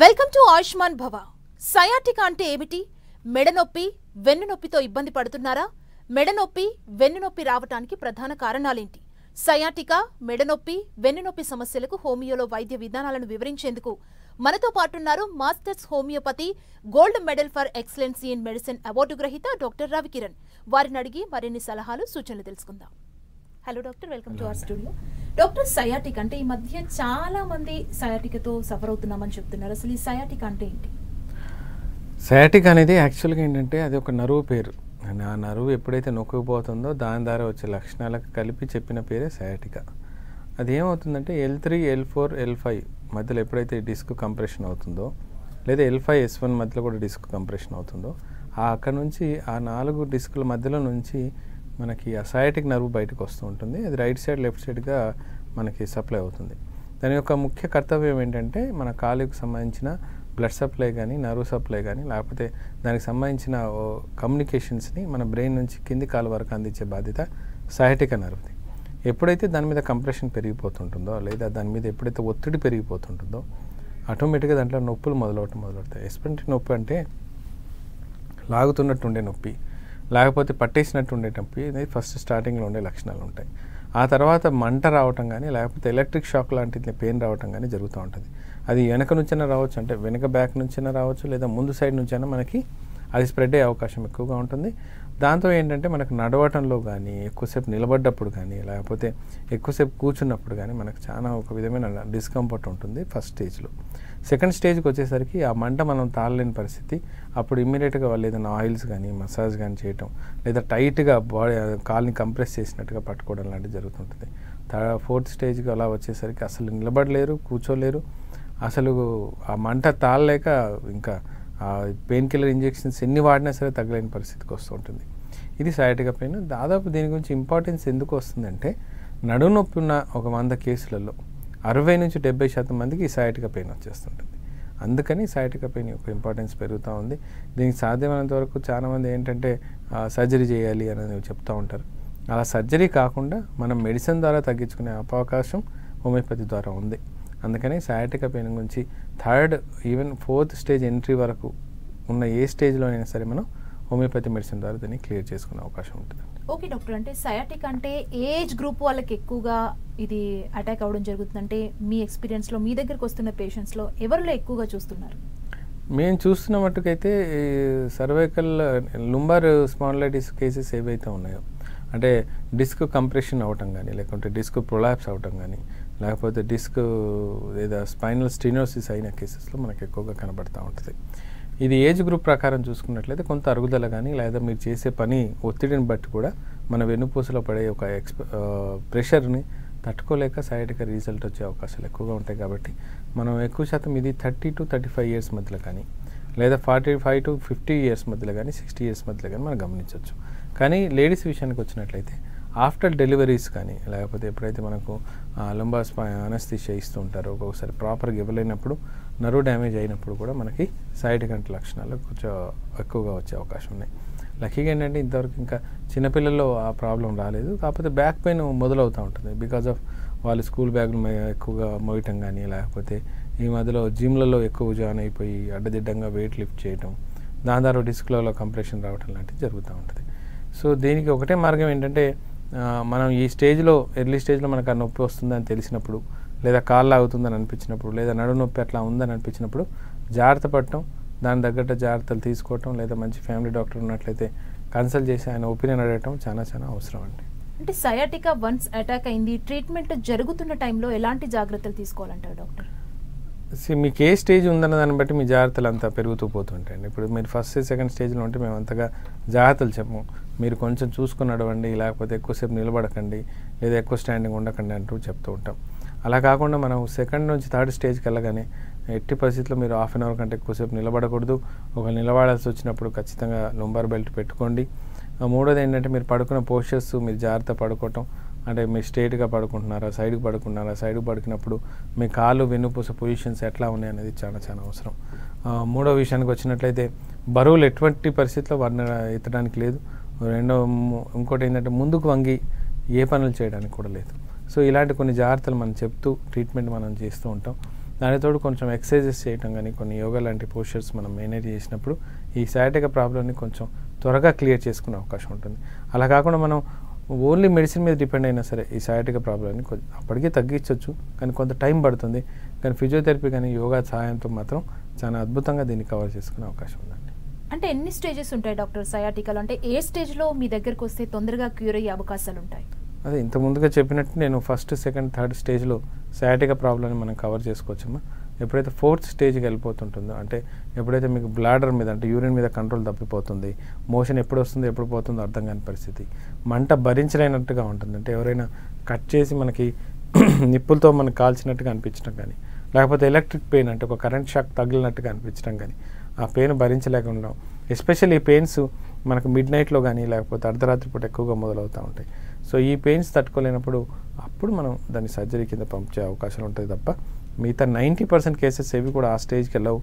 Welcome to Ayushman భవ. Sciatica అంటే ఏమిటి? మెడనొప్పి, వెన్నునొప్పితో ఇబ్బంది పడుతున్నారా? మెడనొప్పి, వెన్నునొప్పి రావడానికి ప్రధాన కారణాలేంటి? సయాటికా, మెడనొప్పి, వెన్నునొప్పి సమస్యలకు హోమియోలో వైద్య విధానాలను వివరించేందుకు మనతో పాటున్నారు masters homoeopathy, gold medal for excellency in medicine award గ్రహీత డాక్టర్ రవికిరణ్. వారిని అడిగి మరిన్ని సలహాలు, సూచనలు తెలుసుకుందాం. Hello doctor, welcome to our studio. Doctor, sciatic అంటే ఈ మధ్య చాలా మంది సయాటికతో సఫర్ అవుతున్నామని చెప్తున్నారు. అసలు ఈ సయాటిక్ అంటే ఏంటి? సయాటిక్ అనేది యాక్చువల్గా ఏంటంటే అది ఒక నరువు పేరు. ఆ నరువు ఎప్పుడైతే నొక్కుపోతుందో దాని ద్వారా వచ్చే లక్షణాలకు కలిపి చెప్పిన పేరే సయాటికా. అది ఏమవుతుందంటే L3, L4, L5 మధ్యలో ఎప్పుడైతే డిస్క్ కంప్రెషన్ అవుతుందో, లేదా L5, S1 మధ్యలో కూడా డిస్క్ కంప్రెషన్ అవుతుందో, అక్కడ నుంచి ఆ 4 డిస్కుల మధ్యలో నుంచి మనకి ఆ సయాటిక్ నర్వ్ బయటకు వస్తూ ఉంటుంది. అది రైట్ సైడ్, లెఫ్ట్ సైడ్గా మనకి సప్లై అవుతుంది. దాని యొక్క ముఖ్య కర్తవ్యం ఏంటంటే మన కాలుకి సంబంధించిన బ్లడ్ సప్లై కానీ, నర్వ్ సప్లై కానీ, లేకపోతే దానికి సంబంధించిన కమ్యూనికేషన్స్ని మన బ్రెయిన్ నుంచి కింది కాలు వరకు అందించే బాధ్యత సయాటికా నర్వ్ది. ఎప్పుడైతే దాని మీద కంప్రెషన్ పెరిగిపోతుంటుందో, లేదా దాని మీద ఎప్పుడైతే ఒత్తిడి పెరిగిపోతుంటుందో, ఆటోమేటిక్గా దాంట్లో నొప్పులు మొదలవుతాయి. ఎస్పెంటి నొప్పి అంటే లాగుతున్నట్టు ఉండే నొప్పి, లేకపోతే పట్టేసినట్టు ఉండే నొప్పి, ఇది ఫస్ట్ స్టార్టింగ్లో ఉండే లక్షణాలు ఉంటాయి. ఆ తర్వాత మంట రావటం కానీ, లేకపోతే ఎలక్ట్రిక్ షాక్ లాంటి పెయిన్ రావటం కానీ జరుగుతూ ఉంటుంది. అది వెనక నుంచైనా రావచ్చు, అంటే వెనక బ్యాక్ నుంచైనా రావచ్చు, లేదా ముందు సైడ్ నుంచైనా మనకి అది స్ప్రెడ్ అయ్యే అవకాశం ఎక్కువగా ఉంటుంది. దాంతో ఏంటంటే మనకు నడవటంలో కానీ, ఎక్కువసేపు నిలబడ్డప్పుడు కానీ, లేకపోతే ఎక్కువసేపు కూర్చున్నప్పుడు కానీ మనకు చాలా ఒక విధమైన డిస్కంఫర్ట్ ఉంటుంది ఫస్ట్ స్టేజ్లో. సెకండ్ స్టేజ్కి వచ్చేసరికి ఆ మంట మనం తాళలేని పరిస్థితి. అప్పుడు ఇమ్మీడియట్గా వాళ్ళు ఏదైనా ఆయిల్స్ కానీ, మసాజ్ కానీ చేయటం, లేదా టైట్గా బాడీ కాల్ని కంప్రెస్ చేసినట్టుగా పట్టుకోవడం లాంటివి జరుగుతుంటుంది. ఫోర్త్ స్టేజ్కి అలా వచ్చేసరికి అసలు నిలబడలేరు, కూర్చోలేరు, అసలు ఆ మంట తాళలేక ఇంకా పెయిన్ కిల్లర్ ఇంజెక్షన్స్ ఎన్ని వాడినా సరే తగ్గలేని పరిస్థితికి వస్తూ ఉంటుంది. ఇది సయాటికా పెయిన్. దాదాపు దీని గురించి ఇంపార్టెన్స్ ఎందుకు వస్తుందంటే, నడుము నొప్పి ఉన్న ఒక 100 కేసులలో 60 నుంచి 70% మందికి ఈ సయాటికా పెయిన్ వచ్చేస్తుంటుంది. అందుకని సయాటికా పెయిన్ యొక్క ఇంపార్టెన్స్ పెరుగుతూ ఉంది. దీనికి సాధ్యమైనంత వరకు చాలామంది ఏంటంటే సర్జరీ చేయాలి అనేది చెప్తూ ఉంటారు. అలా సర్జరీ కాకుండా మనం మెడిసిన్ ద్వారా తగ్గించుకునే అవకాశం హోమియోపతి ద్వారా ఉంది. అందుకని సయాటికా పెయిన్ గురించి 3rd, even 4th stage entry వరకు ఉన్న ఏ స్టేజ్లో అయినా సరే మనం హోమియోపతి మెడిసిన్ ద్వారా దీన్ని క్లియర్ చేసుకునే అవకాశం ఉంటుంది. ఓకే డాక్టర్, అంటే సయాటిక్ అంటే ఏజ్ గ్రూప్ వాళ్ళకి ఎక్కువగా ఇది అటాక్ అవ్వడం జరుగుతుందంటే మీ ఎక్స్పీరియన్స్లో, మీ దగ్గరకు వస్తున్న పేషెంట్స్లో ఎవరిలో ఎక్కువగా చూస్తున్నారు? మేము చూస్తున్న మట్టుకైతే సర్వైకల్ లుంబార్ స్పాండిలైటిస్ కేసెస్ ఏవైతే ఉన్నాయో, అంటే డిస్క్ కంప్రెషన్ అవ్వటం కానీ, లేకుంటే డిస్క్ ప్రొలాప్స్ అవ్వటం కానీ, లేకపోతే డిస్క్ లేదా స్పైనల్ స్టెనోసిస్ అయిన కేసెస్లో మనకు ఎక్కువగా కనబడుతూ ఉంటుంది. ఇది ఏజ్ గ్రూప్ ప్రకారం చూసుకున్నట్లయితే కొంత అరుగుదల కానీ, లేదా మీరు చేసే పని ఒత్తిడిని బట్టి కూడా మన వెన్నుపూసలో పడే ఒక ప్రెషర్ని తట్టుకోలేక సయాటికా రిజల్ట్ వచ్చే అవకాశాలు ఎక్కువగా ఉంటాయి. కాబట్టి మనం ఎక్కువ శాతం ఇది 30 to 35 ఇయర్స్ మధ్యలో కానీ, లేదా 45 to 50 ఇయర్స్ మధ్యలో కానీ, 60 ఇయర్స్ మధ్యలో కానీ మనం గమనించవచ్చు. కానీ లేడీస్ విషయానికి వచ్చినట్లయితే ఆఫ్టర్ డెలివరీస్ కానీ, లేకపోతే ఎప్పుడైతే మనకు లుంబార్ అనస్థీషియా ఇస్తూ ఉంటారో, ఒక్కొక్కసారి ప్రాపర్గా ఇవ్వలేనప్పుడు, నర్వ్ డ్యామేజ్ అయినప్పుడు కూడా మనకి సయాటికా లక్షణాలు కొంచెం ఎక్కువగా వచ్చే అవకాశం ఉన్నాయి. లక్కీగా ఏంటంటే ఇంతవరకు ఇంకా చిన్నపిల్లల్లో ఆ ప్రాబ్లం రాలేదు. కాకపోతే బ్యాక్ పెయిన్ మొదలవుతూ ఉంటుంది బికాజ్ ఆఫ్ వాళ్ళు స్కూల్ బ్యాగులు ఎక్కువగా మోయటం కానీ, లేకపోతే ఈ మధ్యలో జిమ్లలో ఎక్కువ జాయిన్ అయిపోయి అడ్డదిడ్డంగా వెయిట్ లిఫ్ట్ చేయటం, దాని ద్వారా డిస్క్లలో కంప్రెషన్ రావటం లాంటివి జరుగుతూ ఉంటుంది. సో దీనికి ఒకటే మార్గం ఏంటంటే, మనం ఈ స్టేజ్లో, ఎర్లీ స్టేజ్లో మనకు ఆ నొప్పి వస్తుందని తెలిసినప్పుడు, లేదా కాళ్ళు ఆగుతుందని అనిపించినప్పుడు, లేదా నడు నొప్పి అట్లా ఉందని అనిపించినప్పుడు జాగ్రత్త పడటం, దాని తగ్గట్టు జాగ్రత్తలు తీసుకోవటం, లేదా మంచి ఫ్యామిలీ డాక్టర్ ఉన్నట్లయితే కన్సల్ట్ చేసి ఆయన ఒపీనియన్ అడగటం చాలా అవసరం అండి. అంటే సయాటికా వన్స్ అటాక్ అయింది, ట్రీట్మెంట్ జరుగుతున్న టైంలో ఎలాంటి జాగ్రత్తలు తీసుకోవాలంటారు డాక్టర్? మీకు ఏ స్టేజ్ ఉందన్న దాన్ని బట్టి మీ జాగ్రత్తలు అంతా పెరుగుతూ పోతుంటాయండి. ఇప్పుడు మీరు ఫస్ట్, సెకండ్ స్టేజ్లో ఉంటే మేము అంతగా జాగ్రత్తలు చెప్పము. మీరు కొంచెం చూసుకుని నడవండి, లేకపోతే ఎక్కువసేపు నిలబడకండి, లేదా ఎక్కువ స్టాండింగ్ ఉండకండి అంటూ చెప్తూ ఉంటాం. అలా కాకుండా మనం సెకండ్ నుంచి 3rd స్టేజ్కి వెళ్ళగానే ఎట్టి పరిస్థితుల్లో మీరు హాఫ్ అన్ అవర్ కంటే ఎక్కువసేపు నిలబడకూడదు. ఒక నిలబడాల్సి వచ్చినప్పుడు ఖచ్చితంగా లుంబార్ బెల్ట్ పెట్టుకోండి. 3వది ఏంటంటే మీరు పడుకున్న పోస్చర్స్ మీరు జాగ్రత్త పడుకోవటం, అంటే మీరు స్ట్రేట్గా పడుకుంటున్నారా, సైడ్కి పడుకున్నారా, సైడ్కి పడుకున్నప్పుడు మీ కాళ్ళు వెన్నుపూస పొజిషన్స్ ఎట్లా ఉన్నాయి అనేది చాలా అవసరం. 3వ విషయానికి వచ్చినట్లయితే బరువులు ఎటువంటి పరిస్థితుల్లో వాడిని ఎత్తడానికి లేదు. ఇంకోటి ఏంటంటే ముందుకు వంగి ఏ పనులు చేయడానికి కూడా లేదు. సో ఇలాంటి కొన్ని జాగ్రత్తలు మనం చెప్తూ ట్రీట్మెంట్ మనం చేస్తూ ఉంటాం. దానితోడు కొంచెం ఎక్సర్సైజెస్ చేయటం కానీ కొన్ని యోగా లాంటి పోస్చర్స్ మనం మేనేజ్ చేసినప్పుడు ఈ సయాటికా ప్రాబ్లమ్ని కొంచెం త్వరగా క్లియర్ చేసుకునే అవకాశం ఉంటుంది. అలా కాకుండా మనం ఓన్లీ మెడిసిన్ మీద డిపెండ్ అయినా సరే ఈ సయాటికా ప్రాబ్లమ్ని అప్పటికే తగ్గించవచ్చు, కానీ కొంత టైం పడుతుంది. కానీ ఫిజియోథెరపీ కానీ యోగా సహాయంతో మాత్రం చాలా అద్భుతంగా దీన్ని కవర్ చేసుకునే అవకాశం ఉందండి. అంటే ఎన్ని స్టేజెస్ ఉంటాయి డాక్టర్ సయాటికాలో? అంటే ఏ స్టేజ్లో మీ దగ్గరకు వస్తే తొందరగా క్యూర్ అయ్యే అవకాశాలు ఉంటాయి? అదే ఇంత ముందుగా చెప్పినట్టు నేను ఫస్ట్, సెకండ్, థర్డ్ స్టేజ్లో సయాటికా ప్రాబ్లమ్ని మనం కవర్ చేసుకోవచ్చమ్మా. ఎప్పుడైతే ఫోర్త్ స్టేజ్కి వెళ్ళిపోతుంటుందో, అంటే ఎప్పుడైతే మీకు బ్లాడర్ మీద అంటే యూరిన్ మీద కంట్రోల్ తప్పిపోతుంది, మోషన్ ఎప్పుడు వస్తుందో ఎప్పుడు పోతుందో అర్థం కాని పరిస్థితి, మంట భరించలేనట్టుగా ఉంటుంది, అంటే ఎవరైనా కట్ చేసి మనకి నిప్పులతో మనకు కాల్చినట్టుగా అనిపించడం కానీ, లేకపోతే ఎలక్ట్రిక్ పెయిన్ అంటే ఒక కరెంట్ షాక్ తగిలినట్టుగా అనిపించడం కానీ, ఆ పెయిన్ భరించలేకుండా, ఎస్పెషల్లీ ఈ పెయిన్స్ మనకు మిడ్ నైట్లో కానీ లేకపోతే అర్ధరాత్రి పూట ఎక్కువగా మొదలవుతూ ఉంటాయి. సో ఈ పెయిన్స్ తట్టుకోలేనప్పుడు అప్పుడు మనం దాన్ని సర్జరీ కింద పంపించే అవకాశం ఉంటుంది తప్ప మిగతా 90% కేసెస్ ఏవి కూడా ఆ స్టేజ్కి వెళ్ళవు.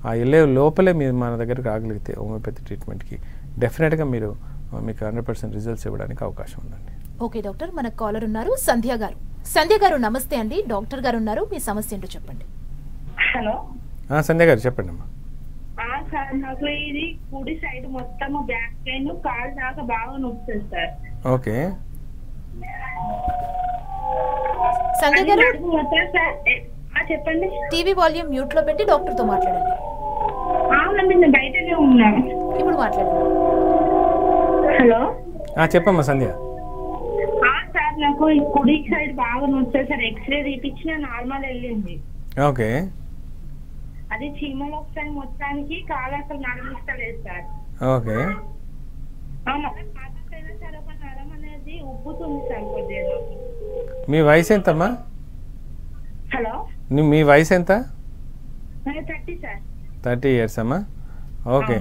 ఆ వెళ్ళే లోపలే మీరు మన దగ్గరికి రాగలిగితే హోమియోపతి ట్రీట్మెంట్కి డెఫినెట్గా మీకు 100% రిజల్ట్స్ ఇవ్వడానికి అవకాశం ఉందండి. ఓకే డాక్టర్, మన కాలర్ ఉన్నారు సంధ్య గారు. సంధ్య గారు నమస్తే అండి, డాక్టర్ గారు ఉన్నారు, మీ సమస్య ఏంటో చెప్పండి. హలో సంధ్య గారు చెప్పండి అమ్మా. సార్ నాకు ఇది కుడి సైడ్ మొత్తం బ్యాక్ పెయిన్, కాలు దాకా బాగా నొప్పి సార్. ఓకే సంధ్య గారు చెప్పండి. టీవీ వాల్యూమ్ మ్యూట్ లో పెట్టి డాక్టర్ తో మాట్లాడండి. అవునండి నేను బయటనే ఉన్నాను. ఇప్పుడు మాట్లాడండి. హలో చెప్పమ్మా సంధ్య. సార్ నాకు ఈ కుడి సైడ్ బాగా నొప్పి సార్. ఎక్స్రే తీపించిన నార్మల్ వెళ్ళింది. ఓకే అది చీమలు వస్తాయి మొత్తానికి, కాలు అసలు నడమిస్తలేదు సార్. ఓకే సార్ ఒక నరం అనేది ఉబ్బుతుంది సార్ కొద్దిగా. మీ వయసు ఎంతమ్మా? హలో మీ వయసు ఎంత? 30 సార్. 30 years అమ్మా. ఓకే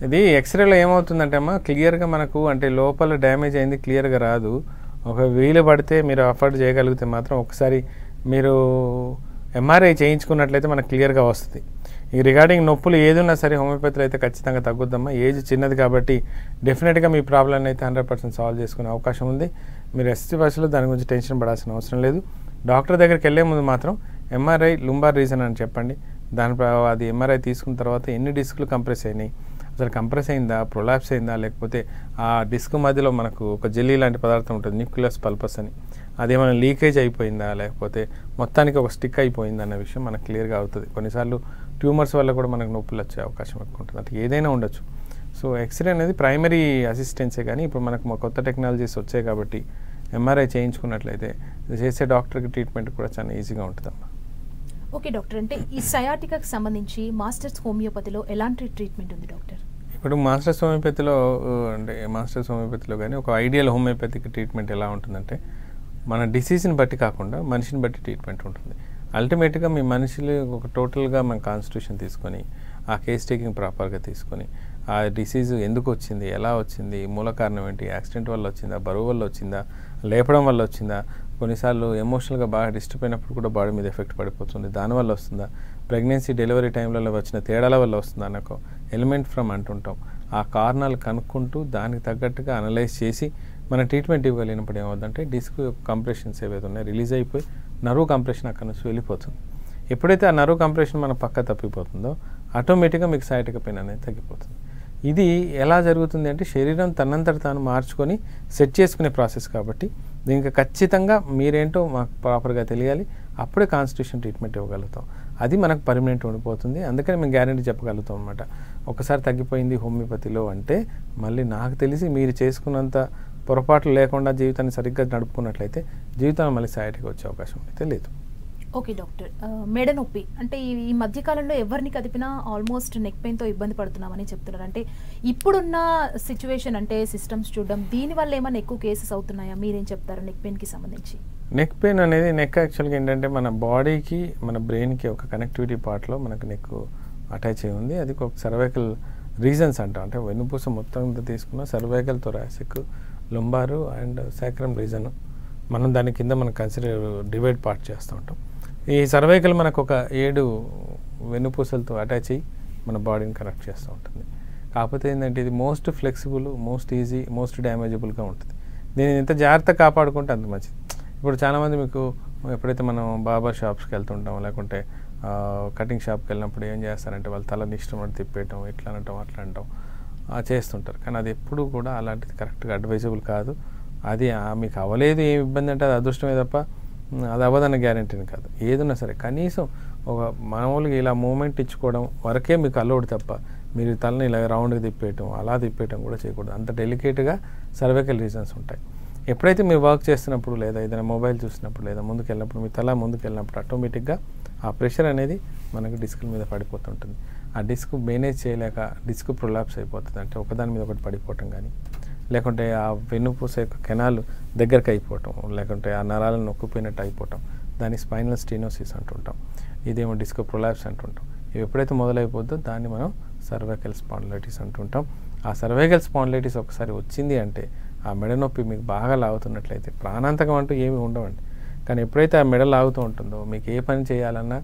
ఇది ఎక్స్రేలో ఏమవుతుందంటే అమ్మా క్లియర్గా మనకు అంటే లోపల డ్యామేజ్ అయింది క్లియర్గా రాదు. ఒక వీలు పడితే మీరు అఫోర్డ్ చేయగలిగితే మాత్రం ఒకసారి మీరు ఎంఆర్ఐ చేయించుకున్నట్లయితే మనకు క్లియర్గా వస్తుంది. ఈ రిగార్డింగ్ నొప్పులు ఏదున్నా సరే హోమియోపతిలో అయితే ఖచ్చితంగా తగ్గుద్దమ్మా. ఏజ్ చిన్నది కాబట్టి డెఫినెట్గా మీ ప్రాబ్లమ్ని అయితే 100% సాల్వ్ చేసుకునే అవకాశం ఉంది. మీరు ఎస్టీ బస్సులో దాని గురించి టెన్షన్ పడాల్సిన అవసరం లేదు. డాక్టర్ దగ్గరికి వెళ్ళే ముందు మాత్రం ఎంఆర్ఐ లుంబార్ రీజన్ అని చెప్పండి. అది ఎంఆర్ఐ తీసుకున్న తర్వాత ఎన్ని డిస్కులు కంప్రెస్ అయినాయి, అసలు కంప్రెస్ అయిందా, ప్రొలాప్స్ అయిందా, లేకపోతే ఆ డిస్క్ మధ్యలో మనకు ఒక జెల్లీ లాంటి పదార్థం ఉంటుంది న్యూక్లియస్ పల్పస్ అని, అదేమైనా లీకేజ్ అయిపోయిందా లేకపోతే మొత్తానికి ఒక స్టిక్ అయిపోయిందా అన్న విషయం మనకు క్లియర్గా అవుతుంది. కొన్నిసార్లు ట్యూమర్స్ వల్ల కూడా మనకు నొప్పులు వచ్చే అవకాశం ఎక్కువ ఉంటుంది. అంటే ఏదైనా ఉండొచ్చు. సో ఎక్స్రే అనేది ప్రైమరీ అసిస్టెన్సే, కానీ ఇప్పుడు మనకు కొత్త టెక్నాలజీస్ వచ్చాయి కాబట్టి ఎంఆర్ఐ చేయించుకున్నట్లయితే చేసే డాక్టర్కి ట్రీట్మెంట్ కూడా చాలా ఈజీగా ఉంటుందమ్మా. ఓకే డాక్టర్, అంటే ఈ సయాటికాకి సంబంధించి మాస్టర్స్ హోమియోపతిలో ఎలాంటి ట్రీట్మెంట్ ఉంది డాక్టర్? ఇప్పుడు మాస్టర్స్ హోమియోపతిలో కానీ ఒక ఐడియల్ హోమియోపతిక్ ట్రీట్మెంట్ ఎలా ఉంటుందంటే మన డిసీజ్ని బట్టి కాకుండా మనిషిని బట్టి ట్రీట్మెంట్ ఉంటుంది. అల్టిమేట్గా మీ మనుషులు ఒక టోటల్గా మన కాన్స్టిట్యూషన్ తీసుకొని ఆ కేస్ టేకింగ్ ప్రాపర్గా తీసుకొని ఆ డిసీజ్ ఎందుకు వచ్చింది, ఎలా వచ్చింది, మూల కారణం ఏంటి, యాక్సిడెంట్ వల్ల వచ్చిందా, బరువు వల్ల వచ్చిందా, లేపడం వల్ల వచ్చిందా, కొన్నిసార్లు ఎమోషనల్గా బాగా డిస్టర్బ్ అయినప్పుడు కూడా బాడీ మీద ఎఫెక్ట్ పడిపోతుంది, దానివల్ల వస్తుందా, ప్రెగ్నెన్సీ డెలివరీ టైంలలో వచ్చిన తేడాల వల్ల వస్తుందా అన్న ఒక ఎలిమెంట్ ఫ్రమ్ అంటుంటాం. ఆ కారణాలు కనుక్కుంటూ దానికి తగ్గట్టుగా అనలైజ్ చేసి మన ట్రీట్మెంట్ ఇవ్వగలిగినప్పుడు ఏమవుతుందంటే డిస్క్ కంప్రెషన్స్ ఏవైతే ఉన్నాయో రిలీజ్ అయిపోయి నర్వ్ కంప్రెషన్ అక్కడ నుంచి వెళ్ళిపోతుంది. ఎప్పుడైతే ఆ నర్వ్ కంప్రెషన్ మన పక్క తప్పిపోతుందో ఆటోమేటిక్గా మీకు సయాటికా పెయిన్ అనేది తగ్గిపోతుంది. ఇది ఎలా జరుగుతుంది అంటే శరీరం తనంతట తాను మార్చుకొని సెట్ చేసుకునే ప్రాసెస్ కాబట్టి దీనికి ఖచ్చితంగా మీరేంటో మాకు ప్రాపర్గా తెలియాలి. అప్పుడే కాన్స్టిట్యూషన్ ట్రీట్మెంట్ ఇవ్వగలుగుతాం. అది మనకు పర్మనెంట్ ఉండిపోతుంది. అందుకని మేము గ్యారెంటీ చెప్పగలుగుతాం అనమాట. ఒకసారి తగ్గిపోయింది హోమియోపతిలో అంటే మళ్ళీ నాకు తెలిసి మీరు చేసుకున్నంత పొరపాట్లు లేకుండా జీవితాన్ని సరిగ్గా నడుపుకున్నట్లయితే జీవితంలో మళ్ళీ సయాటికా వచ్చే అవకాశం అయితే లేదు. ఓకే డాక్టర్, మెడ నొప్పి అంటే ఈ మధ్యకాలంలో ఎవరిని కదిపినా ఆల్మోస్ట్ నెక్ పెయిన్తో ఇబ్బంది పడుతున్నామని చెప్తున్నారు. అంటే ఇప్పుడున్న సిచ్యువేషన్ అంటే సిస్టమ్స్ చూడడం దీనివల్ల ఏమైనా ఎక్కువ కేసెస్ అవుతున్నాయా? మీరేం చెప్తారు నెక్ పెయిన్కి సంబంధించి? నెక్ పెయిన్ అనేది యాక్చువల్గా ఏంటంటే మన బాడీకి మన బ్రెయిన్కి ఒక కనెక్టివిటీ పార్ట్లో మనకు నెక్ అటాచ్ అయి ఉంది. అది ఒక సర్వైకల్ రీజన్స్ అంటాం. అంటే వెన్నుపూస మొత్తం తీసుకున్న cervical, thoracic, lumbar and sacrum region మనం దాని కింద మనం కన్సిడర్ డివైడ్ పార్ట్ చేస్తూ ఉంటాం. ఈ సర్వైకల్ మనకు ఒక 7 వెన్నుపూసలతో అటాచ్ అయ్యి మన బాడీని కనెక్ట్ చేస్తూ ఉంటుంది. కాకపోతే ఏంటంటే ఇది most flexible, most easy, most డ్యామేజబుల్గా ఉంటుంది. దీన్ని ఎంత జాగ్రత్తగా కాపాడుకుంటే అంత మంచిది. ఇప్పుడు చాలామంది మీకు ఎప్పుడైతే మనం బార్బర్ షాప్స్కి వెళ్తుంటాం లేకుంటే కటింగ్ షాప్కి వెళ్ళినప్పుడు ఏం చేస్తారంటే వాళ్ళు తలని ఇష్టం అంటే తిప్పేయటం, ఇట్లా అనటం అట్లా అనటం చేస్తుంటారు. కానీ అది ఎప్పుడు కూడా అలాంటిది కరెక్ట్గా అడ్వైజబుల్ కాదు. అది మీకు అవ్వలేదు ఏం ఇబ్బంది అంటే అది అదృష్టమే తప్ప అది అవ్వదన్న గ్యారంటీని కాదు. ఏదున్నా సరే కనీసం ఒక మామూలుగా ఇలా మూమెంట్ ఇచ్చుకోవడం వరకే మీకు అలౌడ్ తప్ప మీరు తలని ఇలా రౌండ్గా తిప్పేయటం అలా తిప్పేయటం కూడా చేయకూడదు. అంత డెలికేట్గా సర్వైకల్ రీజన్స్ ఉంటాయి. ఎప్పుడైతే మీరు వర్క్ చేస్తున్నప్పుడు లేదా ఏదైనా మొబైల్ చూసినప్పుడు లేదా ముందుకు వెళ్ళినప్పుడు మీ తల ముందుకు వెళ్ళినప్పుడు ఆటోమేటిక్గా ఆ ప్రెషర్ అనేది మనకు డిస్కుల మీద పడిపోతుంటుంది. ఆ డిస్క్ మేనేజ్ చేయలేక డిస్క్ ప్రొలాప్స్ అయిపోతుంది. అంటే ఒకదాని మీద ఒకటి పడిపోవటం కానీ, లేకుంటే ఆ వెన్నుపూస యొక్క కెనాలు దగ్గరకు అయిపోవటం, లేకుంటే ఆ నరాలను నొక్కిపోయినట్టు అయిపోవటం, దాన్ని స్పైనల్ స్టీనోసిస్ అంటుంటాం. ఇదేమో డిస్క్ ప్రొలాప్స్ అంటుంటాం. ఇవి ఎప్పుడైతే మొదలైపోద్దో దాన్ని మనం సర్వైకల్ స్పాండిలైటిస్ అంటుంటాం. ఆ సర్వైకల్ స్పాండిలైటిస్ ఒకసారి వచ్చింది అంటే ఆ మెడ నొప్పి మీకు బాగా లాగుతున్నట్లయితే ప్రాణాంతకం అంటూ ఏమి ఉండవండి. కానీ ఎప్పుడైతే ఆ మెడ లాగుతూ ఉంటుందో మీకు ఏ పని చేయాలన్నా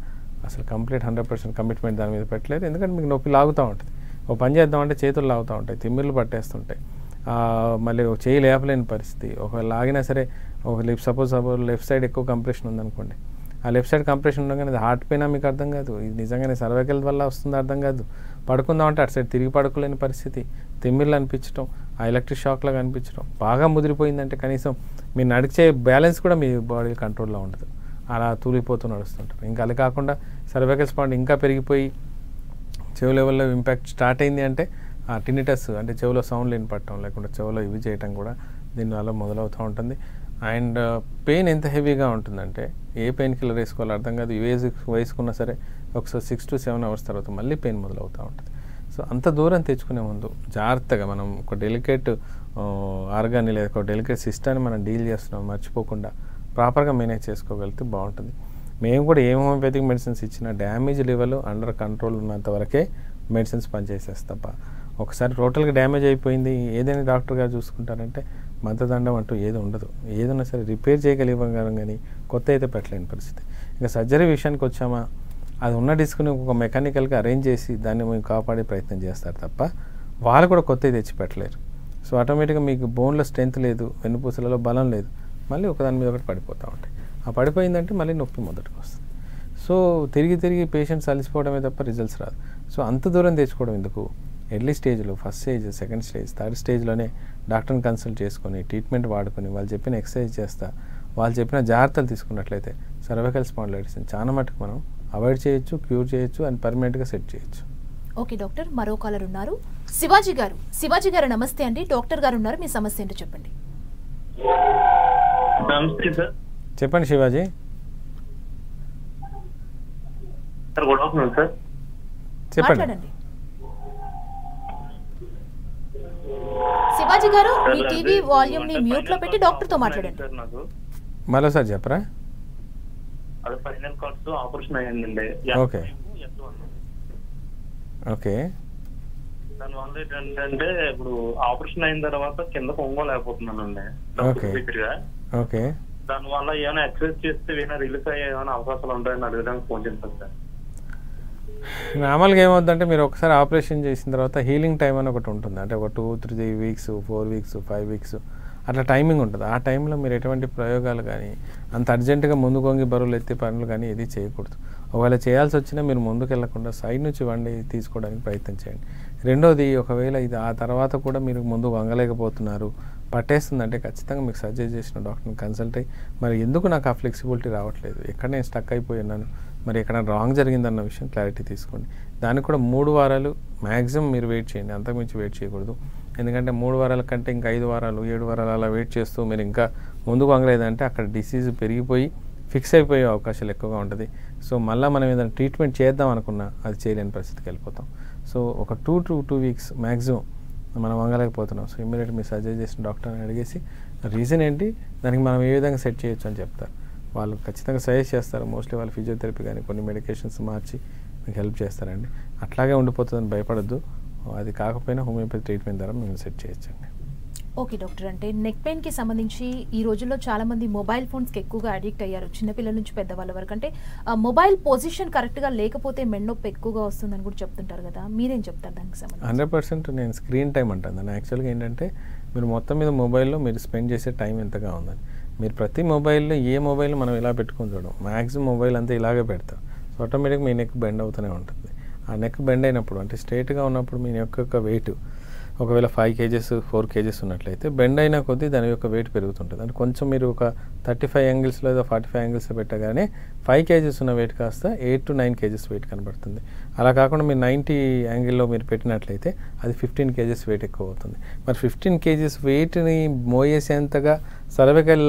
అసలు కంప్లీట్ 100% కమిట్మెంట్ దాని మీద పెట్టలేదు. ఎందుకంటే మీకు నొప్పి లాగుతూ ఉంటుంది. ఒక పని చేద్దామంటే చేతులు లాగుతూ ఉంటాయి, తిమ్మిర్లు పట్టేస్తుంటాయి, మళ్ళీ చేయి లేపలేని పరిస్థితి. ఒకవేళ లాగినా సరే ఒక సపోజ్ లెఫ్ట్ సైడ్ ఎక్కువ కంప్రెషన్ ఉందనుకోండి, ఆ లెఫ్ట్ సైడ్ కంప్రెషన్ ఉండగానే అది హార్ట్ పెయిన్ మీకు అర్థం కాదు, ఇది నిజంగానే సర్వైకల్ వల్ల వస్తుందో అర్థం కాదు. పడుకుందామంటే అటు సైడ్ తిరిగి పడుకోలేని పరిస్థితి, తిమ్మిర్లు అనిపించడం, ఆ ఎలక్ట్రిక్ షాక్లాగా అనిపించడం, బాగా ముదిరిపోయిందంటే కనీసం మీరు నడిచే బ్యాలెన్స్ కూడా మీ బాడీ కంట్రోల్లో ఉండదు, అలా తూలిపోతూ నడుస్తుంటారు. ఇంకా అది కాకుండా సర్వైకల్ స్పాండ్ ఇంకా పెరిగిపోయి చెవు లెవెల్లో ఇంపాక్ట్ స్టార్ట్ అయింది అంటే ఆ టినిటస్ అంటే చెవులో సౌండ్లు వినపడటం, లేకుంటే చెవులో ఇవి చేయటం కూడా దీనివల్ల మొదలవుతూ ఉంటుంది. అండ్ పెయిన్ ఎంత హెవీగా ఉంటుందంటే ఏ పెయిన్ కిల్లర్ వేసుకోవాలో అర్థం కాదు. వేసుకున్నా సరే ఒకసారి 6 to 7 hours తర్వాత మళ్ళీ పెయిన్ మొదలవుతూ ఉంటుంది. సో అంత దూరం తెచ్చుకునే ముందు జాగ్రత్తగా మనం ఒక డెలికేట్ ఆర్గాన్ని లేదా ఒక డెలికేట్ సిస్టాన్ని మనం డీల్ చేస్తున్నాం మర్చిపోకుండా ప్రాపర్గా మేనేజ్ చేసుకోగలిగితే బాగుంటుంది. మేము కూడా ఏ హోమియోపతిక్ మెడిసిన్స్ ఇచ్చినా డ్యామేజ్ లెవెల్ అండర్ కంట్రోల్ ఉన్నంత వరకే మెడిసిన్స్ పనిచేసేస్తాయి తప్ప ఒకసారి టోటల్గా డ్యామేజ్ అయిపోయింది ఏదైనా డాక్టర్ గారు చూసుకుంటారంటే మద్దదండం అంటూ ఏది ఉండదు. ఏదైనా సరే రిపేర్ చేయగలిగాం కానీ కొత్త అయితే పెట్టలేని పరిస్థితి. ఇంకా సర్జరీ విషయానికి వచ్చామా, అది ఉన్న డిస్క్ని ఒక మెకానికల్గా అరేంజ్ చేసి దాన్ని మేము కాపాడే ప్రయత్నం చేస్తారు తప్ప వాళ్ళు కూడా కొత్తవి తెచ్చి పెట్టలేరు. సో ఆటోమేటిక్గా మీకు బోన్లో స్ట్రెంత్ లేదు, వెన్నుపూసలలో బలం లేదు, మళ్ళీ ఒకదాని మీద ఒకటి పడిపోతూ ఉంటాయి. ఆ పడిపోయిందంటే మళ్ళీ నొప్పి మొదటికి వస్తుంది. సో తిరిగి తిరిగి పేషెంట్స్ అలసిపోవడమే తప్ప రిజల్ట్స్ రాదు. సో అంత దూరం తెచ్చుకోవడం ఎందుకు, ఎర్లీ స్టేజ్లో first stage, second stage, third స్టేజ్లోనే డాక్టర్ని కన్సల్ట్ చేసుకొని ట్రీట్మెంట్ వాడుకొని వాళ్ళు చెప్పిన ఎక్సర్సైజ్ చేస్తా వాళ్ళు చెప్పిన జాగ్రత్తలు తీసుకున్నట్లయితే సర్వైకల్ స్పాండిలైటిస్ని చాలా మటుకు మనం అవాయిడ్ చేయొచ్చు, క్యూర్ చేయొచ్చు అండ్ పర్మనెంట్గా సెట్ చేయొచ్చు. ఓకే డాక్టర్, మరో కాలర్ ఉన్నారు. శివాజీ గారు. శివాజీ గారు నమస్తే అండి. డాక్టర్ గారు ఉన్నారు, మీ సమస్య ఏంటో చెప్పండి. నమస్తే సార్. చెప్పండి Shivaji. Sir good afternoon sir. చెప్పండి. శివాజీ గారు మీ టీవీ వాల్యూమ్ ని మ్యూట్ లో పెట్టి డాక్టర్ తో మాట్లాడండి. సార్ నాకు మరోసారి చెప్పరా. అది ఫైనల్ కార్డ్స్ ఆపరేషన్ అయ్యిందండి. Okay okay. దానివల్ల ఏంటంటే ఇప్పుడు ఆపరేషన్ అయిన తర్వాత కింద పొంగలేకపోతున్నానండి. Okay okay. దానివల్ల ఏమైనా ఎక్సర్సైజ్ చేస్తే ఏమైనా రిలీఫ్ అయ్యే ఏమైనా అవకాశాలు ఉంటాయని అడగడానికి ఫోన్ చేస్తాను సార్. నార్మల్గా ఏమవుతుందంటే మీరు ఒకసారి ఆపరేషన్ చేసిన తర్వాత హీలింగ్ టైం అని ఒకటి ఉంటుంది. అంటే ఒక 2-3 weeks, 4 weeks, 5 weeks అట్లా టైమింగ్ ఉంటుంది. ఆ టైంలో మీరు ఎటువంటి ప్రయోగాలు కానీ అంత అర్జెంటుగా ముందు కొంగి బరువులు ఎత్తే పనులు కానీ ఇది చేయకూడదు. ఒకవేళ చేయాల్సి వచ్చినా మీరు ముందుకు వెళ్లకుండా సైడ్ నుంచి వండి తీసుకోవడానికి ప్రయత్నం చేయండి. రెండోది, ఒకవేళ ఇది ఆ తర్వాత కూడా మీరు ముందు వంగలేకపోతున్నారు, పట్టేస్తుందంటే ఖచ్చితంగా మీకు సజెస్ట్ చేసిన డాక్టర్ని కన్సల్ట్ అయ్యి మరి ఎందుకు నాకు ఆ ఫ్లెక్సిబిలిటీ రావట్లేదు, ఎక్కడ నేను స్టక్ అయిపోయినాను, మరి ఎక్కడ రాంగ్ జరిగిందన్న విషయం క్లారిటీ తీసుకోండి. దానికి కూడా 3 వారాలు మ్యాక్సిమం మీరు వెయిట్ చేయండి, అంతకుమించి వెయిట్ చేయకూడదు. ఎందుకంటే 3 వారాల కంటే ఇంకా 5 వారాలు 7 వారాలు అలా వెయిట్ చేస్తూ మీరు ఇంకా ముందుకు వంగలేదంటే అక్కడ డిసీజ్ పెరిగిపోయి ఫిక్స్ అయిపోయే అవకాశాలు ఎక్కువగా ఉంటుంది. సో మళ్ళీ మనం ఏదైనా ట్రీట్మెంట్ చేద్దాం అనుకున్నా అది చేయలేని పరిస్థితికి వెళ్ళిపోతాం. సో ఒక 2 to 2 weeks మ్యాక్సిమం మనం వంగలేకపోతున్నాం. సో ఇమ్మీడియట్ మీరు సజెస్ట్ చేసిన డాక్టర్ని అడిగేసి రీజన్ ఏంటి, దానికి మనం ఏ విధంగా సెట్ చేయొచ్చు అని చెప్తారు. వాళ్ళు ఖచ్చితంగా సజెస్ట్ చేస్తారు. మోస్ట్లీ వాళ్ళు ఫిజియోథెరపీ కానీ కొన్ని మెడికేషన్స్ మార్చి మీకు హెల్ప్ చేస్తారండి. అట్లాగే ఉండిపోతుందని భయపడద్దు. అది కాకపోయినా హోమియోపతి ట్రీట్మెంట్ ద్వారా మేము సెట్ చేయొచ్చండి. ఓకే డాక్టర్, అంటే నెక్ పెయిన్కి సంబంధించి ఈ రోజుల్లో చాలామంది మొబైల్ ఫోన్స్కి ఎక్కువగా అడిక్ట్ అయ్యారు, చిన్నపిల్లల నుంచి పెద్దవాళ్ళ వరకు. అంటే మొబైల్ పొజిషన్ కరెక్ట్గా లేకపోతే మెన్నొప్పి ఎక్కువగా వస్తుందని కూడా చెప్తుంటారు కదా, మీరేం చెప్తారు దానికి సంబంధించి? 100% నేను స్క్రీన్ టైం అంటాను. యాక్చువల్గా ఏంటంటే మీరు మొత్తం మీద మొబైల్లో మీరు స్పెండ్ చేసే టైం ఎంతగా ఉందని. మీరు ప్రతి మొబైల్లో ఏ మొబైల్ మనం ఇలా పెట్టుకొని చూడడం, మ్యాక్సిమం మొబైల్ అంతా ఇలాగే పెడతాం. సో ఆటోమేటిక్గా మీ నెక్ బెండ్ అవుతూనే ఉంటుంది. ఆ నెక్ బెండ్ అయినప్పుడు అంటే స్ట్రైట్గా ఉన్నప్పుడు మీ నెక్ యొక్క వెయిట్ ఒకవేళ 5 kgs 4 kgs ఉన్నట్లయితే బెండ్ అయినా కొద్దీ దాని యొక్క వెయిట్ పెరుగుతుంటుంది. అంటే కొంచెం మీరు ఒక 35 యాంగిల్స్ లేదా 45 యాంగిల్స్ పెట్టగానే 5 kgs ఉన్న వెయిట్ కాస్త 8 to 9 kgs వెయిట్ కనబడుతుంది. అలా కాకుండా మీరు 90 యాంగిల్లో మీరు పెట్టినట్లయితే అది 15 kgs వెయిట్ ఎక్కువ అవుతుంది. మరి 15 kgs వెయిట్ని మోయేసేంతగా సర్వైకల్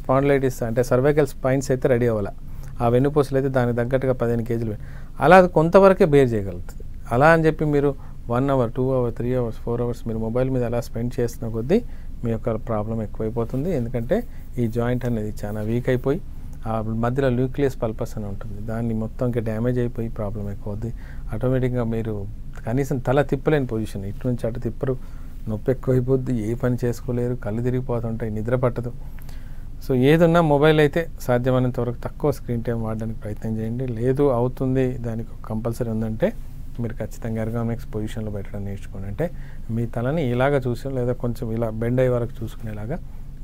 స్పాండిలైటిస్ అంటే సర్వైకల్ స్పైన్స్ అయితే రెడీ అవ్వాలి. ఆ వెన్నుపూసలు అయితే దానికి తగ్గట్టుగా 15 kgs అలా అది కొంతవరకే బేర్ చేయగలుగుతుంది. అలా అని చెప్పి మీరు 1 hour 2 hours 3 hours 4 hours మీరు మొబైల్ మీద అలా స్పెండ్ చేస్తున్న కొద్దీ మీ యొక్క ప్రాబ్లం ఎక్కువైపోతుంది. ఎందుకంటే ఈ జాయింట్ అనేది చాలా వీక్ అయిపోయి ఆ మధ్యలో న్యూక్లియస్ పల్పస్ అని ఉంటుంది, దాన్ని మొత్తంకి డ్యామేజ్ అయిపోయి ప్రాబ్లం ఎక్కువ అవుద్ది. ఆటోమేటిక్గా మీరు కనీసం తల తిప్పలేని పొజిషన్, ఇటు నుంచి అటు తిప్పరు, నొప్పి ఎక్కువైపోద్ది, ఏ పని చేసుకోలేరు, కళ్ళు తిరిగిపోతుంటాయి, నిద్ర పట్టదు. సో ఏదున్నా మొబైల్ అయితే సాధ్యమైనంత వరకు తక్కువ స్క్రీన్ టైం వాడడానికి ప్రయత్నం చేయండి. లేదు అవుతుంది దానికి కంపల్సరీ ఉందంటే మీరు ఖచ్చితంగా ఎర్గానమిక్స్ పొజిషన్లో పెట్టడం నేర్చుకోండి. అంటే మీ తలని ఇలాగ చూసి లేదా కొంచెం ఇలా బెండ్ అయ్యే వరకు చూసుకునేలాగా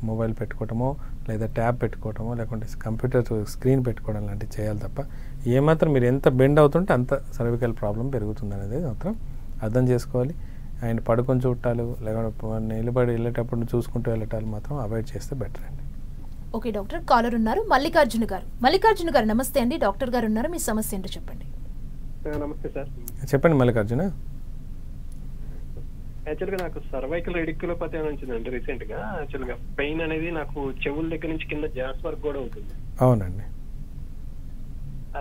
మొబైల్ పెట్టుకోవటమో లేదా ట్యాబ్ పెట్టుకోవటమో లేకుంటే కంప్యూటర్ స్క్రీన్ పెట్టుకోవడం లాంటివి చేయాలి తప్ప ఏమాత్రం మీరు ఎంత బెండ్ అవుతుంటే అంత సర్వికల్ ప్రాబ్లం పెరుగుతుంది అనేది మాత్రం అర్థం చేసుకోవాలి. అండ్ పడుకొని చూడటాలు లేకపోతే నిలబడి వెళ్ళేటప్పుడు చూసుకుంటూ వెళ్ళటాలు మాత్రం అవాయిడ్ చేస్తే బెటర్ అండి. ఓకే డాక్టర్, కాలర్ ఉన్నారు మల్లికార్జున గారు. మల్లికార్జున గారు నమస్తే అండి, డాక్టర్ గారు ఉన్నారు, మీ సమస్య ఏంటో చెప్పండి. నమస్తే సార్. చెప్పండి మల్లికార్జున. యాక్చువల్గా నాకు సర్వైకల్ రెడిక్యులోపతి అని వచ్చిందండి రీసెంట్గా. యాక్చువల్గా పెయిన్ అనేది నాకు చెవుల దగ్గర నుంచి కింద జాస్ వరకు కూడా ఉంటుంది. అవునండి.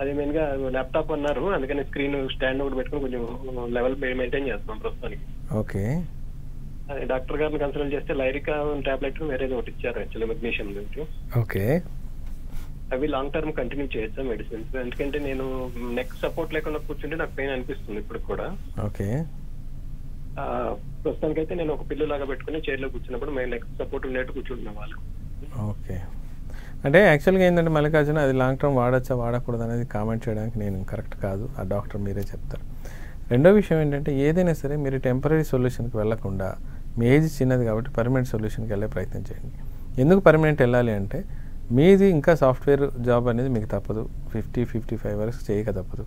అది మెయిన్గా ల్యాప్టాప్ అన్నారు, అందుకని స్క్రీన్ స్టాండ్ ఒకటి పెట్టుకుని కొంచెం లెవెల్ మెయింటైన్ చేస్తున్నాం ప్రస్తుతానికి. ఓకే. అదే డాక్టర్ గారిని కన్సల్ట్ చేస్తే లైరికా టాబ్లెట్ వేరేది ఒకటి ఇచ్చారు యాక్చువల్లీ మెగ్నీషియం నుంచి. ఓకే. అవి లాంగ్ టర్మ్ కంటిన్యూ చేయొచ్చా మెడిసిన్స్? ఎందుకంటే నేను నెక్ సపోర్ట్ లేకుండా కూర్చుంటే నాకు పెయిన్ అనిపిస్తుంది ఇప్పుడు కూడా. ఓకే. ప్రస్తుతానికైతే నేను ఒక పిల్లు లాగా పెట్టుకుని చైర్లో కూర్చున్నప్పుడు మేము నెక్ సపోర్ట్ ఉండేట్టు కూర్చుంటున్నాం వాళ్ళు. ఓకే. అంటే యాక్చువల్గా ఏంటంటే మల్లికార్జున అది లాంగ్ టర్మ్ వాడచ్చా వాడకూడదు అనేది కామెంట్ చేయడానికి నేను కరెక్ట్ కాదు, ఆ డాక్టర్ మీరే చెప్తారు. రెండో విషయం ఏంటంటే ఏదైనా సరే మీరు టెంపరీ సొల్యూషన్కి వెళ్ళకుండా మీ ఏజ్ చిన్నది కాబట్టి పర్మనెంట్ సొల్యూషన్కి వెళ్ళే ప్రయత్నం చేయండి. ఎందుకు పర్మనెంట్ వెళ్ళాలి అంటే మీది ఇంకా సాఫ్ట్వేర్ జాబ్ అనేది మీకు తప్పదు, 50-55 వరకు చేయక తప్పదు.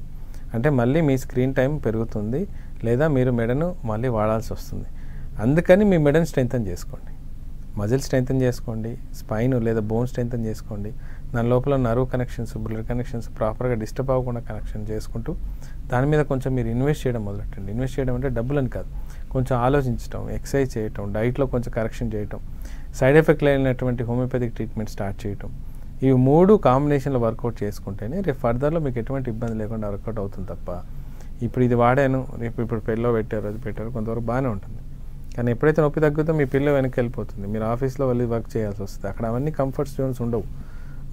అంటే మళ్ళీ మీ స్క్రీన్ టైం పెరుగుతుంది లేదా మీరు మెడను మళ్ళీ వాడాల్సి వస్తుంది. అందుకని మీ మెడను స్ట్రెంగ్తన్ చేసుకోండి, మజిల్ స్ట్రెంగ్తన్ చేసుకోండి, స్పైన్ లేదా బోన్ స్ట్రెంగ్తన్ చేసుకోండి. దాని లోపల నర్వ్ కనెక్షన్స్ బ్లడ్ కనెక్షన్స్ ప్రాపర్గా డిస్టర్బ్ అవ్వకుండా కనెక్షన్ చేసుకుంటూ దాని మీద కొంచెం మీరు ఇన్వెస్ట్ చేయడం మొదలెట్టండి. ఇన్వెస్ట్ చేయడం అంటే డబ్బులని కాదు, కొంచెం ఆలోచించడం, ఎక్సర్సైజ్ చేయటం, డైట్లో కొంచెం కరెక్షన్ చేయటం, సైడ్ ఎఫెక్ట్ లేనటువంటి హోమియోపతిక్ ట్రీట్మెంట్ స్టార్ట్ చేయటం. ఇవి 3 కాంబినేషన్లో వర్కౌట్ చేసుకుంటేనే రేపు ఫర్దర్లో మీకు ఎటువంటి ఇబ్బంది లేకుండా వర్కౌట్ అవుతుంది తప్ప ఇప్పుడు ఇది వాడాను రేపు ఇప్పుడు పిల్లో పెట్టారు అది పెట్టారు కొంతవరకు బాగానే ఉంటుంది. కానీ ఎప్పుడైతే నొప్పి తగ్గుతో మీ పిల్ల వెనక్కి వెళ్ళిపోతుంది, మీరు ఆఫీస్లో వెళ్ళి వర్క్ చేయాల్సి వస్తుంది, అక్కడ అవన్నీ కంఫర్ట్ జోన్స్ ఉండవు,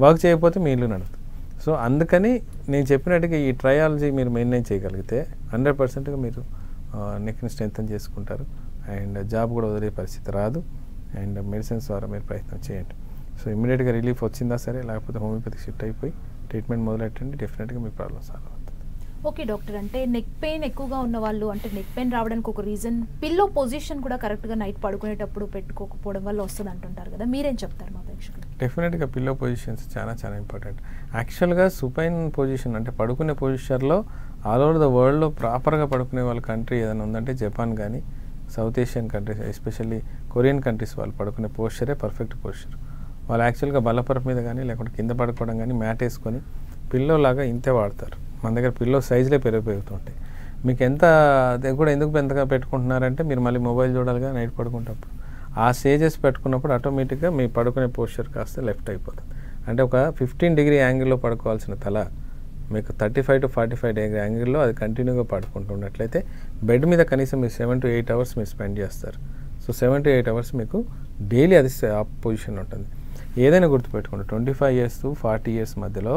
వర్క్ చేయకపోతే మీ ఇల్లు నడుస్తుంది. సో అందుకని నేను చెప్పినట్టుగా ఈ ట్రయాలజీ మీరు మెయింటైన్ చేయగలిగితే 100%గా మీరు నెక్ని స్ట్రెంగ్తన్ చేసుకుంటారు అండ్ జాబ్ కూడా వదిలే పరిస్థితి రాదు. అండ్ మెడిసిన్స్ ద్వారా మీరు ప్రయత్నం చేయండి. సో ఇమ్మీడియట్గా రిలీఫ్ వచ్చిందా సరే, లేకపోతే హోమియోపతి షిఫ్ట్ అయిపోయి ట్రీట్మెంట్ మొదలెట్టండి, డెఫినెట్గా మీ ప్రాబ్లమ్ సాల్వ్ అవుతుంది. ఓకే డాక్టర్, అంటే నెక్ పెయిన్ ఎక్కువగా ఉన్న వాళ్ళు, అంటే నెక్ పెయిన్ రావడానికి ఒక రీజన్ పిల్లో పొజిషన్ కూడా కరెక్ట్గా నైట్ పడుకునేటప్పుడు పెట్టుకోకపోవడం వల్ల వస్తుంది అంటుంటారు కదా, మీరేం చెప్తారు మా ప్రేక్షకులు? డెఫినెట్గా పిల్లో పొజిషన్స్ చాలా చాలా ఇంపార్టెంట్. యాక్చువల్గా సుపైన్ పొజిషన్ అంటే పడుకునే పొజిషన్లో ఆల్ ఓవర్ ద వరల్డ్లో ప్రాపర్గా పడుకునే వాళ్ళ కంట్రీ ఏదైనా ఉందంటే జపాన్ కానీ south Asian countries especially Korean countries వాళ్ళు పడుకునే పోస్చరే పర్ఫెక్ట్ పోస్చర్. వాళ్ళు యాక్చువల్గా బల్లపరపు మీద కానీ లేకుంటే కింద పడుకోవడం కానీ మ్యాట్ వేసుకొని పిల్లో లాగా ఇంతే వాడతారు. మన దగ్గర పిల్లో సైజులే పెరుగుతుంటాయి. మీకు ఎంత అది కూడా ఎందుకు పెద్దగా పెట్టుకుంటున్నారంటే మీరు మళ్ళీ మొబైల్ చూడాలిగా నైట్ పడుకునేటప్పుడు. ఆ స్టేజెస్ పెట్టుకున్నప్పుడు ఆటోమేటిక్గా మీ పడుకునే పోస్చర్ కాస్త లెఫ్ట్ అయిపోతుంది. అంటే ఒక 15 డిగ్రీ యాంగిల్లో పడుకోవాల్సిన తల మీకు 35 to 45 డిగ్రీ యాంగిల్లో అది కంటిన్యూగా పడుకుంటున్నట్లయితే బెడ్ మీద కనీసం మీరు 7 to 8 అవర్స్ మీరు స్పెండ్ చేస్తారు. సో 7 to 8 అవర్స్ మీకు డైలీ అది పొజిషన్ ఉంటుంది. ఏదైనా గుర్తుపెట్టుకోండి, 25 years to 40 years మధ్యలో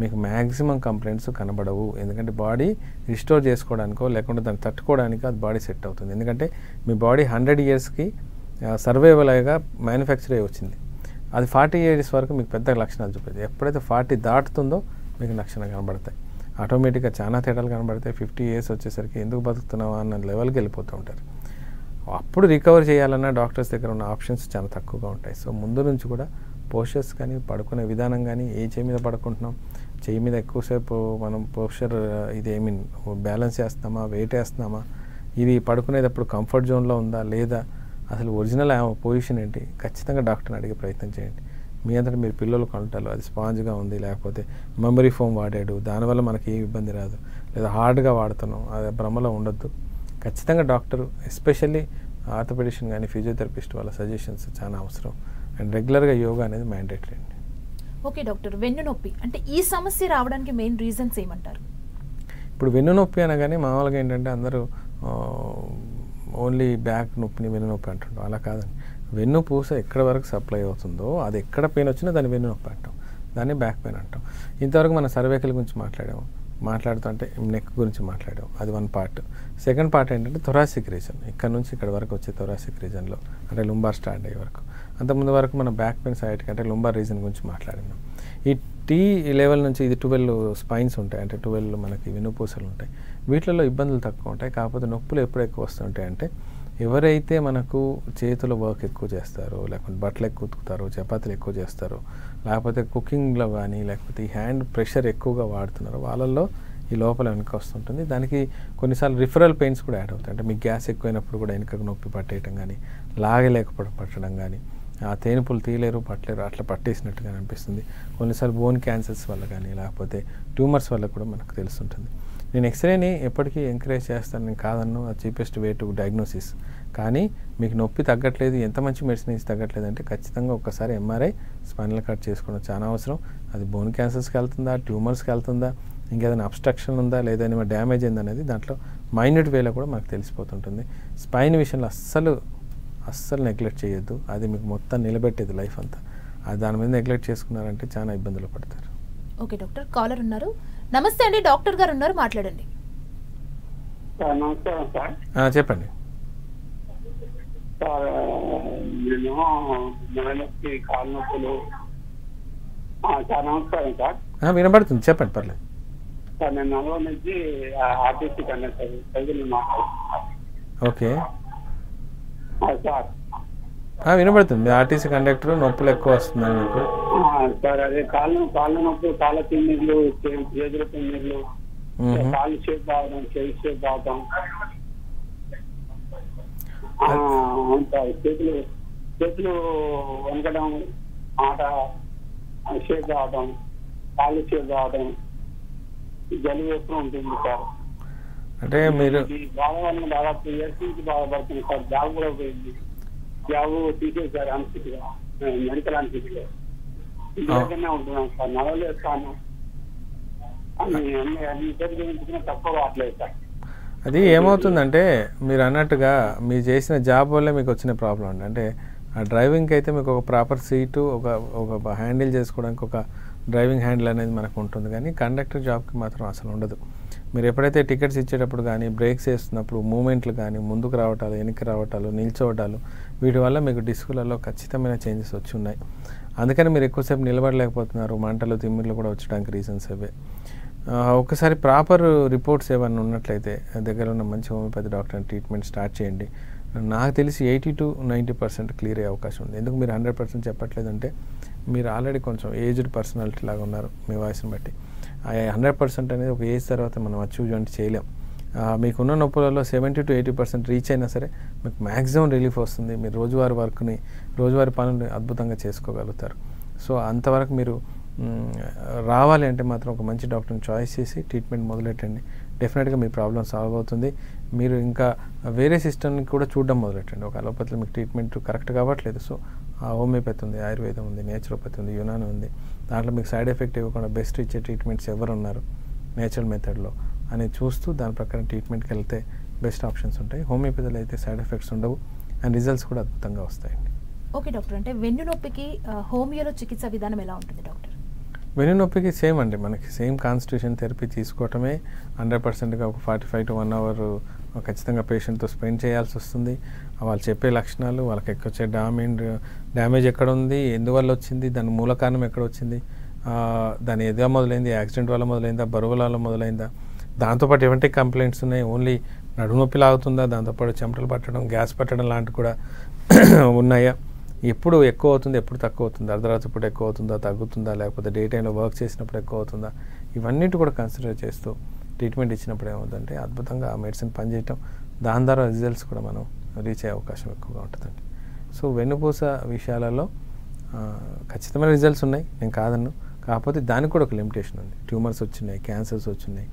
మీకు మ్యాక్సిమం కంప్లైంట్స్ కనబడవు. ఎందుకంటే బాడీ రిస్టోర్ చేసుకోవడానికో లేకుంటే దాన్ని తట్టుకోవడానికో అది బాడీ సెట్ అవుతుంది. ఎందుకంటే మీ బాడీ 100 yearsకి సర్వైవల్ అయ్యగా మ్యానుఫ్యాక్చర్ అయ్యి వచ్చింది. అది 40 years వరకు మీకు పెద్ద లక్షణాలు చూపిస్తుంది. ఎప్పుడైతే 40 దాటుతుందో మీకు లక్షణాలు కనబడతాయి. ఆటోమేటిక్గా చాలా తేడాలు కనబడతాయి. 50 years వచ్చేసరికి ఎందుకు బతుకుతున్నావా అన్న లెవెల్కి వెళ్ళిపోతూ ఉంటారు. అప్పుడు రికవర్ చేయాలన్నా డాక్టర్స్ దగ్గర ఉన్న ఆప్షన్స్ చాలా తక్కువగా ఉంటాయి. సో ముందు నుంచి కూడా పోస్చర్స్ కానీ పడుకునే విధానం కానీ ఏ చేయి మీద పడుకుంటున్నాం, చెయ్యి మీద ఎక్కువసేపు మనం పోస్చర్ ఇది ఐ మీన్ బ్యాలెన్స్ చేస్తున్నామా, వెయిట్ వేస్తున్నామా, ఇది పడుకునేటప్పుడు కంఫర్ట్ జోన్లో ఉందా లేదా, అసలు ఒరిజినల్ పొజిషన్ ఏంటి, ఖచ్చితంగా డాక్టర్ని అడిగే ప్రయత్నం చేయండి. మీ అంతటా మీరు పిల్లలు కొంటారు అది స్పాంజ్గా ఉంది, లేకపోతే మెమరీ ఫోమ్ వాడాడు దానివల్ల మనకి ఏ ఇబ్బంది రాదు, లేదా హార్డ్గా వాడుతున్నాం, అది భ్రమలో ఉండొద్దు. ఖచ్చితంగా డాక్టర్ ఎస్పెషల్లీ ఆర్థోపెడిషన్ కానీ ఫిజియోథెరపిస్ట్ వాళ్ళ సజెషన్స్ చాలా అవసరం. అండ్ రెగ్యులర్గా యోగా అనేది మ్యాండేటరీ అండి. ఓకే డాక్టర్, వెన్ను నొప్పి అంటే ఈ సమస్య రావడానికి మెయిన్ రీజన్స్ ఏమంటారు? ఇప్పుడు వెన్ను నొప్పి అనగానే మామూలుగా ఏంటంటే అందరూ ఓన్లీ బ్యాక్ నొప్పిని వెన్ను నొప్పి అంటుంటాం. అలా కాదండి. వెన్ను పూస ఎక్కడ వరకు సప్లై అవుతుందో అది ఎక్కడ పెయిన్ వచ్చినా దాన్ని వెన్ను నొప్పి అంటాం, దాన్ని బ్యాక్ పెయిన్ అంటాం. ఇంతవరకు మనం సర్వైకల్ గురించి మాట్లాడుతుంటే నెక్ గురించి మాట్లాడాం, అది వన్ పార్ట్. సెకండ్ పార్ట్ ఏంటంటే థొరాసిక్ రీజన్, ఇక్కడ నుంచి ఇక్కడ వరకు వచ్చే థొరాసిక్ రీజన్లో అంటే లుంబార్ స్టాండ్ అయ్యే వరకు. అంతకుముందు వరకు మనం బ్యాక్ పెయిన్ సైడ్కి అంటే లుంబార్ రీజన్ గురించి మాట్లాడినాం. ఈ టీ లెవెల్ నుంచి ఇది 12 స్పైన్స్ ఉంటాయి, అంటే 12 మనకి వెన్నుపూసలు ఉంటాయి. వీటిలో ఇబ్బందులు తక్కువ ఉంటాయి, కాకపోతే నొప్పులు ఎప్పుడు ఎక్కువ వస్తుంటాయి అంటే ఎవరైతే మనకు చేతుల వర్క్ ఎక్కువ చేస్తారో, లేకపోతే బట్టలు ఎక్కువ ఉతుకుతారో, చపాతీలు ఎక్కువ చేస్తారో, లేకపోతే కుకింగ్లో కానీ లేకపోతే ఈ హ్యాండ్ ప్రెషర్ ఎక్కువగా వాడుతున్నారో వాళ్ళల్లో ఈ లోపల వెనక వస్తుంటుంది. దానికి కొన్నిసార్లు రిఫరల్ పెయిన్స్ కూడా యాడ్ అవుతాయి. అంటే మీకు గ్యాస్ ఎక్కువైనప్పుడు కూడా వెనకకు నొప్పి పట్టేయటం కానీ, లాగలేకపోవడం పట్టడం కానీ, ఆ తేనుపులు తీయలేరు పట్టలేరు అట్లా పట్టేసినట్టుగా అనిపిస్తుంది. కొన్నిసార్లు బోన్ క్యాన్సర్స్ వల్ల కానీ లేకపోతే ట్యూమర్స్ వల్ల కూడా మనకు తెలుస్తుంటుంది. నేను ఎక్స్రేని ఎప్పటికీ ఎంకరేజ్ చేస్తాను, నేను కాదన్ను, అది చీపెస్ట్ వే టు డయాగ్నోసిస్. కానీ మీకు నొప్పి తగ్గట్లేదు, ఎంత మంచి మెడిసిన్ ఇచ్చి తగ్గట్లేదు అంటే ఖచ్చితంగా ఒక్కసారి ఎంఆర్ఐ స్పైనల్ కట్ చేసుకోవడం చాలా అవసరం. అది బోన్ క్యాన్సర్స్కి వెళ్తుందా, ట్యూమర్స్కి వెళ్తుందా, ఇంకేదైనా అబ్స్ట్రక్షన్ ఉందా, లేదా ఏమైనా డ్యామేజ్ అయింది అనేది దాంట్లో మైన్యూట్ వేలో కూడా మనకు తెలిసిపోతుంటుంది. స్పైన్ విషయంలో అస్సలు నెగ్లెక్ట్ చేయొద్దు, అది మీకు మొత్తం నిలబెట్టేది లైఫ్ అంతా. అది దాని మీద నెగ్లెక్ట్ చేసుకున్నారంటే చాలా ఇబ్బందులు పడతారు. ఓకే డాక్టర్, కాలర్ ఉన్నారు. నమస్తే అండి, డాక్టర్ గారు ఉన్నారు, మాట్లాడండి. నమస్కారం సార్. చెప్పండి సార్, నేను మెడనొప్పి, కాలు నొప్పులు. సార్ నమస్కారం సార్. వినబడుతుంది, చెప్పండి, పర్లేదు సార్. నేను నల్గొండ నుంచి ఆర్టీసీ కండక్టర్ సైకిల్ మాట్లాడుతున్నాను. ఓకే సార్ వినబడుతుంది. ఆర్టీసీ కండక్టర్ నొప్పులు ఎక్కువ వస్తున్నాయి మీకు? సార్ అదే కాళ్ళ నొప్పి, కాళ్ళ తిన్నీళ్ళు, చేతుల తిన్నీళ్ళు, కాళ్ళు షేప్ రావడం, చేయి షేప్ రావడం, చేతులు వనకడం, ఆట షేప్ రావడం, కాళ్ళు షేప్ రావడం, జలుబు ఎప్పుడు ఉంటుంది సార్. అంటే మీరు బాగా దాదాపు 2 years నుంచి బాధపడుతుంది సార్. జాబ్ కూడా పోయింది, జాబ్ తీసేసారు అన్సిటీగా, మెడికల్ అన్సిటీలో. ఇంటికన్నా ఉంటున్నాం సార్, నడవలేస్తాను అన్ని గురించి తక్కువ రావట్లేదు సార్. అది ఏమవుతుందంటే మీరు అన్నట్టుగా మీరు చేసిన జాబ్ వల్లే మీకు వచ్చిన ప్రాబ్లం అండి. అంటే ఆ డ్రైవింగ్కి అయితే మీకు ఒక ప్రాపర్ సీటు, ఒక హ్యాండిల్ చేసుకోవడానికి ఒక డ్రైవింగ్ హ్యాండిల్ అనేది మనకు ఉంటుంది, కానీ కండక్టర్ జాబ్కి మాత్రం అసలు ఉండదు. మీరు ఎప్పుడైతే టికెట్స్ ఇచ్చేటప్పుడు కానీ, బ్రేక్స్ వేస్తున్నప్పుడు మూమెంట్లు కానీ, ముందుకు రావటాలు, వెనక్కి రావటాలు, నిల్చోవటాలు, వీటి వల్ల మీకు డిస్కులలో ఖచ్చితమైన చేంజెస్ వచ్చి ఉన్నాయి. అందుకని మీరు ఎక్కువసేపు నిలబడలేకపోతున్నారు, మంటలు తిమ్మిర్లు కూడా వచ్చడానికి రీజన్స్ అవే. ఒకసారి ప్రాపర్ రిపోర్ట్స్ ఏమైనా ఉన్నట్లయితే దగ్గర ఉన్న మంచి హోమియోపతి డాక్టర్ ట్రీట్మెంట్ స్టార్ట్ చేయండి. నాకు తెలిసి 80 to 90% క్లియర్ అయ్యే అవకాశం ఉంది. ఎందుకు మీరు 100% చెప్పట్లేదంటే మీరు ఆల్రెడీ కొంచెం ఏజ్డ్ పర్సనాలిటీ లాగా ఉన్నారు మీ వాయిస్ని బట్టి. 100% అనేది ఒక ఏజ్ తర్వాత మనం అచీవ్ చేయలేం. మీకున్న నొప్పులలో 70 to 80% రీచ్ అయినా సరే మీకు మ్యాక్సిమం రిలీఫ్ వస్తుంది. మీరు రోజువారీ పనులు అద్భుతంగా చేసుకోగలుగుతారు. సో అంతవరకు మీరు రావాలి అంటే మాత్రం ఒక మంచి డాక్టర్ని చాయిస్ చేసి ట్రీట్మెంట్ మొదలెట్టండి. డెఫినెట్గా మీ ప్రాబ్లం సాల్వ్ అవుతుంది. మీరు ఇంకా వేరే సిస్టమ్ని కూడా చూడడం మొదలెట్టండి. ఒక అలోపతిలో మీకు ట్రీట్మెంట్ కరెక్ట్ కావట్లేదు, సో హోమియోపతి ఉంది, ఆయుర్వేదం ఉంది, నేచురోపతి ఉంది, యునాని ఉంది. దాంట్లో మీకు సైడ్ ఎఫెక్ట్ ఇవ్వకుండా బెస్ట్ ఇచ్చే ట్రీట్మెంట్స్ ఎవరు ఉన్నారు నేచురల్ మెథడ్లో అని చూస్తూ దాని ప్రకారం ట్రీట్మెంట్కి వెళ్తే బెస్ట్ ఆప్షన్స్ ఉంటాయి. హోమియోపతిలో అయితే సైడ్ ఎఫెక్ట్స్ ఉండవు అండ్ రిజల్ట్స్ కూడా అద్భుతంగా వస్తాయండి. ఓకే డాక్టర్, అంటే వెన్ను నొప్పికి హోమియోలో చికిత్స విధానం ఎలా ఉంటుంది డాక్టర్? వెన్ను నొప్పికి సేమ్ అండి, మనకి సేమ్ కాన్స్టిట్యూషన్ థెరపీ తీసుకోవటమే 100%గా ఒక 45 to 1 hour ఖచ్చితంగా పేషెంట్తో స్పెండ్ చేయాల్సి వస్తుంది. వాళ్ళు చెప్పే లక్షణాలు, వాళ్ళకి ఎక్కొచ్చే డ్యామేజ్ ఎక్కడ ఉంది, ఎందువల్ల వచ్చింది, దాని మూల కారణం ఎక్కడ వచ్చింది, దాని ఏదో మొదలైంది, యాక్సిడెంట్ వల్ల మొదలైందా, బరువుల వల్ల మొదలైందా, దాంతోపాటు ఎటువంటి కంప్లైంట్స్ ఉన్నాయి, ఓన్లీ నడుము నొప్పి లాగుతుందా, దాంతోపాటు చెమటలు పట్టడం, గ్యాస్ పట్టడం లాంటివి కూడా ఉన్నాయా, ఎప్పుడు ఎక్కువ అవుతుంది, ఎప్పుడు తక్కువ అవుతుంది, అర్ధరాత్రి పూట ఎక్కువ అవుతుందా, తగ్గుతుందా, లేకపోతే డే టైంలో వర్క్ చేసినప్పుడు ఎక్కువ అవుతుందా, ఇవన్నిటి కూడా కన్సిడర్ చేస్తూ ట్రీట్మెంట్ ఇచ్చినప్పుడు ఏమవుతుందంటే అద్భుతంగా ఆ మెడిసిన్ పనిచేయటం, దాని ద్వారా రిజల్ట్స్ కూడా మనం రీచ్ అయ్యే అవకాశం ఎక్కువగా ఉంటుందండి. సో వెన్నుపూస విషయాలలో ఖచ్చితమైన రిజల్ట్స్ ఉన్నాయి, నేను కాదన్ను. కాకపోతే దానికి కూడా ఒక లిమిటేషన్ ఉంది. ట్యూమర్స్ వచ్చినాయి, క్యాన్సర్స్ వచ్చినాయి,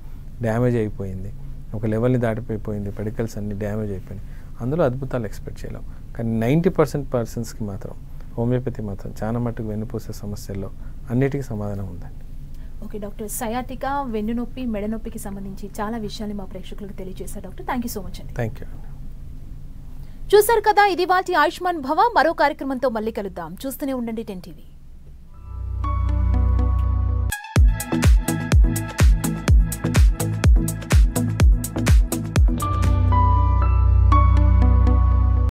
డ్యామేజ్ అయిపోయింది, ఒక లెవెల్ని దాటిపోయింది, పెడికల్స్ అన్ని డ్యామేజ్ అయిపోయినాయి. అందులో అద్భుతాలు ఎక్స్పెక్ట్ చేయలేం. కానీ 90% పర్సన్స్కి మాత్రం హోమియోపతి మాత్రం చాలా మట్టుకు వెన్నుపూస సమస్యల్లో అన్నిటికీ సమాధానం ఉందండి. ఓకే డాక్టర్, సయాటికా, వెన్నునొప్పి, మెడనొప్పికి సంబంధించి చాలా విషయాన్ని మా ప్రేక్షకులకు తెలియజేశారు doctor. Thank you so much అండి. Thank you. చూశారు కదా, ఇది వాటి ఆయుష్మాన్ భవ. మరో కార్యక్రమంతో మళ్ళీ కలుద్దాం. చూస్తూనే ఉండండి 10 TV.